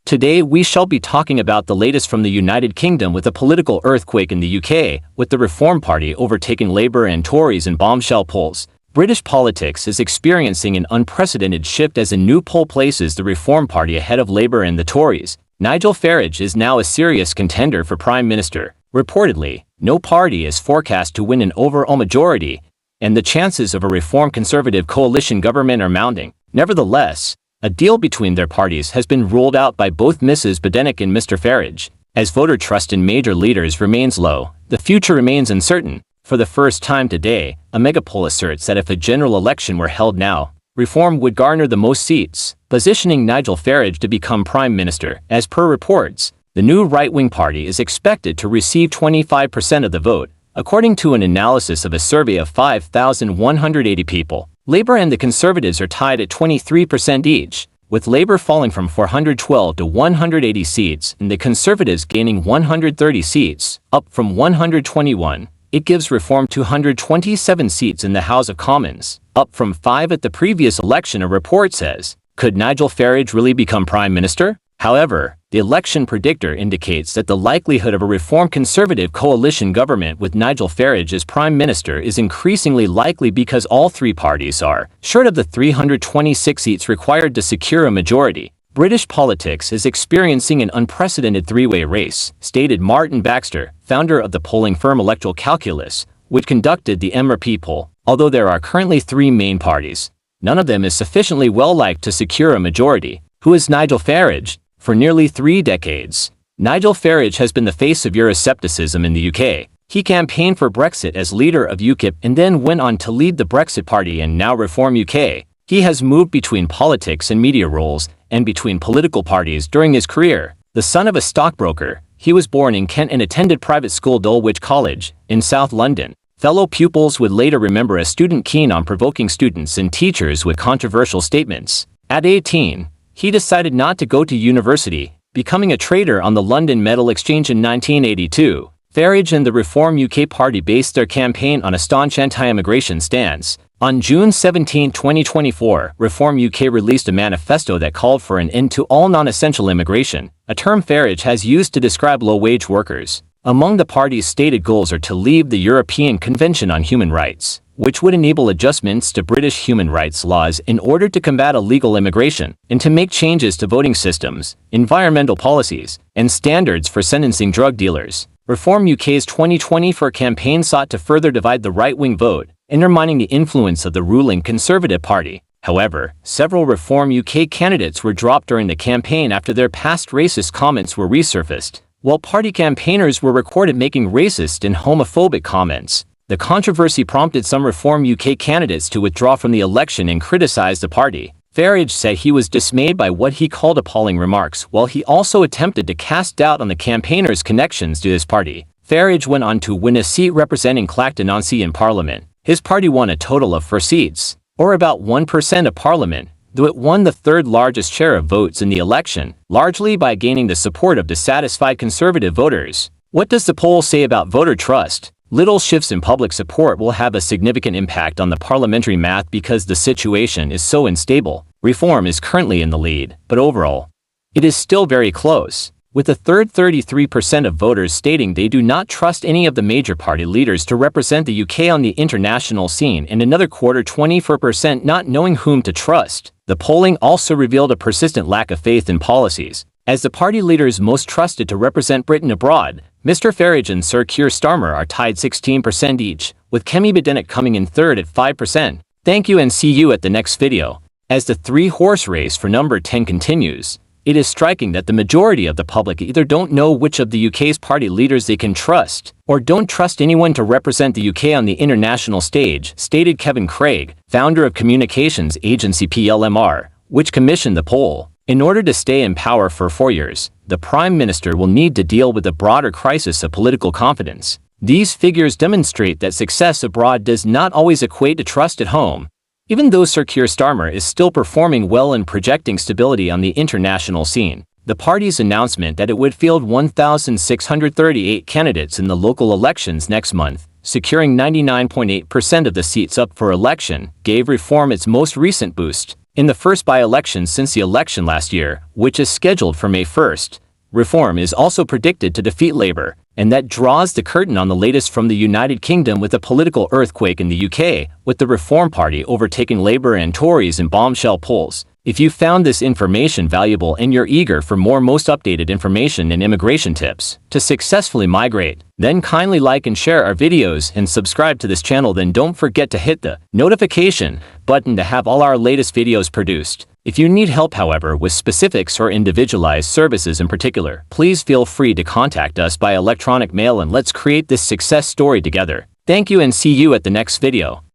Today we shall be talking about the latest from the United Kingdom with a political earthquake in the UK, with the Reform Party overtaking Labour and Tories in bombshell polls. British politics is experiencing an unprecedented shift as a new poll places the Reform Party ahead of Labour and the Tories. Nigel Farage is now a serious contender for Prime Minister. Reportedly, no party is forecast to win an overall majority, and the chances of a Reform Conservative coalition government are mounting. Nevertheless, a deal between their parties has been ruled out by both Mrs. Badenoch and Mr. Farage. As voter trust in major leaders remains low, the future remains uncertain. For the first time today, a megapoll asserts that if a general election were held now, Reform would garner the most seats, positioning Nigel Farage to become Prime Minister. As per reports, the new right-wing party is expected to receive 25% of the vote, according to an analysis of a survey of 5,180 people. Labour and the Conservatives are tied at 23% each, with Labour falling from 412 to 180 seats and the Conservatives gaining 130 seats, up from 121. It gives Reform 227 seats in the House of Commons, up from 5 at the previous election, a report says. Could Nigel Farage really become Prime Minister? However, the election predictor indicates that the likelihood of a Reform Conservative coalition government with Nigel Farage as Prime Minister is increasingly likely because all three parties are short of the 326 seats required to secure a majority. British politics is experiencing an unprecedented three-way race, stated Martin Baxter, founder of the polling firm Electoral Calculus, which conducted the MRP poll. Although there are currently three main parties, none of them is sufficiently well-liked to secure a majority. Who is Nigel Farage? For nearly 3 decades, Nigel Farage has been the face of Euroscepticism in the UK. He campaigned for Brexit as leader of UKIP and then went on to lead the Brexit Party and now Reform UK. He has moved between politics and media roles and between political parties during his career. The son of a stockbroker, he was born in Kent and attended private school Dulwich College in South London. Fellow pupils would later remember a student keen on provoking students and teachers with controversial statements. At 18, he decided not to go to university, becoming a trader on the London Metal Exchange in 1982. Farage and the Reform UK party based their campaign on a staunch anti-immigration stance. On June 17, 2024, Reform UK released a manifesto that called for an end to all non-essential immigration, a term Farage has used to describe low-wage workers. Among the party's stated goals are to leave the European Convention on Human Rights, which would enable adjustments to British human rights laws in order to combat illegal immigration, and to make changes to voting systems, environmental policies, and standards for sentencing drug dealers. Reform UK's 2024 campaign sought to further divide the right-wing vote, undermining the influence of the ruling Conservative Party. However, several Reform UK candidates were dropped during the campaign after their past racist comments were resurfaced. While party campaigners were recorded making racist and homophobic comments, the controversy prompted some Reform UK candidates to withdraw from the election and criticize the party. Farage said he was dismayed by what he called appalling remarks, while he also attempted to cast doubt on the campaigners' connections to his party. Farage went on to win a seat representing Clacton-on-Sea in Parliament. His party won a total of 4 seats, or about 1% of Parliament, though it won the third largest share of votes in the election, largely by gaining the support of dissatisfied Conservative voters. What does the poll say about voter trust? Little shifts in public support will have a significant impact on the parliamentary math because the situation is so unstable. Reform is currently in the lead, but overall, it is still very close, with a third 33% of voters stating they do not trust any of the major party leaders to represent the UK on the international scene and another quarter 24% not knowing whom to trust. The polling also revealed a persistent lack of faith in policies. As the party leaders most trusted to represent Britain abroad, Mr. Farage and Sir Keir Starmer are tied 16% each, with Kemi Badenoch coming in third at 5%. Thank you and see you at the next video. As the three-horse race for number 10 continues, it is striking that the majority of the public either don't know which of the UK's party leaders they can trust, or don't trust anyone to represent the UK on the international stage, stated Kevin Craig, founder of communications agency PLMR, which commissioned the poll. In order to stay in power for 4 years, the Prime Minister will need to deal with a broader crisis of political confidence. These figures demonstrate that success abroad does not always equate to trust at home. Even though Sir Keir Starmer is still performing well and projecting stability on the international scene, the party's announcement that it would field 1,638 candidates in the local elections next month, securing 99.8% of the seats up for election, gave Reform its most recent boost. In the first by-election since the election last year, which is scheduled for May 1st, Reform is also predicted to defeat Labour, and that draws the curtain on the latest from the United Kingdom with a political earthquake in the UK, with the Reform Party overtaking Labour and Tories in bombshell polls. If you found this information valuable and you're eager for more most updated information and immigration tips to successfully migrate, then kindly like and share our videos and subscribe to this channel. Then don't forget to hit the notification button to have all our latest videos produced. If you need help, however, with specifics or individualized services in particular, please feel free to contact us by electronic mail and let's create this success story together. Thank you and see you at the next video.